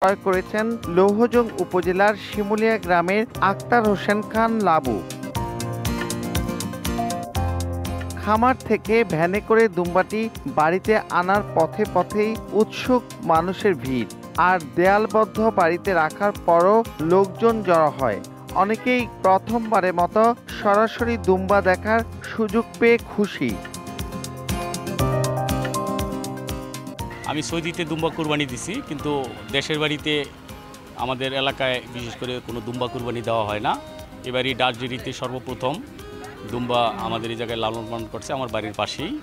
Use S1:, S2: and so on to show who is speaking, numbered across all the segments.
S1: ক্রয় করেছেন লৌহজং উপজেলার শিমুলিয়া গ্রামের আক্তার হোসেন খান লাবু। খামার থেকে ভ্যানে করে দুম্বাটি বাড়িতে আনার পথে পথেই উৎসুক মানুষের ভিড়, আর দেয়ালবদ্ধ বাড়িতে রাখার পরও লোকজন জড়ো হয়। অনেকেই প্রথমবারের মতো সরাসরি দুম্বা দেখার সুযোগ পেয়ে খুশি।
S2: আমি সৌদিতে দুম্বা কুরবানি দিছি, কিন্তু দেশের বাড়িতে আমাদের এলাকায় বিশেষ করে কোনো দুম্বা কুরবানি দেওয়া হয় না। এবারই ডাচ ডেইরিতে সর্বপ্রথম দুম্বা আমাদের এই জায়গায় লালন পালন করছে, আমার বাড়ির পাশেই।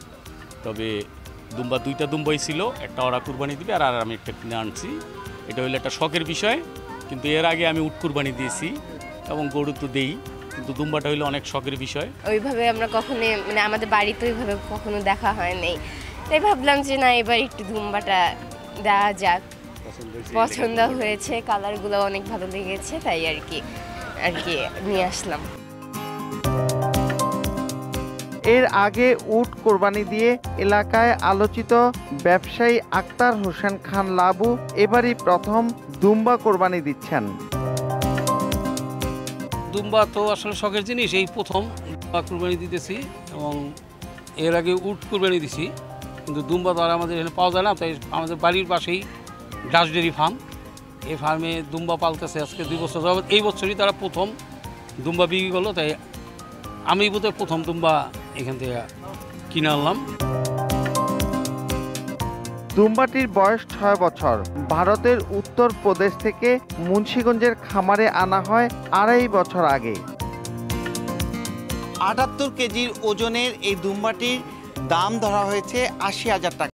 S2: তবে দুইটা দুম্বাই ছিল, একটা ওরা কুরবানি দিবে আর আমি একটা কিনে আনছি। এটা হলো একটা শখের বিষয়, কিন্তু এর আগে আমি উট কুরবানি দিয়েছি এবং গরু তো দেই, কিন্তু দুম্বাটা হলো অনেক শখের বিষয়।
S3: ওইভাবে আমরা কখনো আমাদের বাড়িতে ওইভাবে কখনো দেখা হয় নাই, তাই ভাবলাম যে না এবার একটু দুম্বাটা দেওয়া যাক। পছন্দ হয়েছে, কালারগুলো অনেক ভালো লেগেছে, তাই আর কি নিয়ে আসলাম।
S1: এর আগে উট কোরবানি দিয়ে এলাকায় আলোচিত ব্যবসায়ী আক্তার হোসেন খান লাবু এবারই প্রথম দুম্বা কোরবানি দিচ্ছেন।
S4: দুম্বা তো আসলে শখের জিনিস, এই প্রথম দুম্বা কুরবানি দিতেছি এবং এর আগে উট কুরবানি দিছি, কিন্তু দুম্বা তো আর আমাদের এখানে পাওয়া যায় না। তাই আমাদের বাড়ির পাশেই ডাচ ডেইরি ফার্ম, এই ফার্মে দুম্বা পালতেছে আজকে 2 বছর যাবত। এই বছরই তারা প্রথম দুম্বা বিক্রি করলো, তাই আমি বোধহয় প্রথম দুম্বা এখান থেকে কিনে আনলাম।
S1: দুম্বাটির বয়স 6 বছর। ভারতের উত্তর প্রদেশ থেকে মুন্সিগঞ্জের খামারে আনা হয় 2.5 বছর আগে।
S5: 78 কেজির ওজনের এই দুম্বাটির দাম ধরা হয়েছে 80,000 টাকা।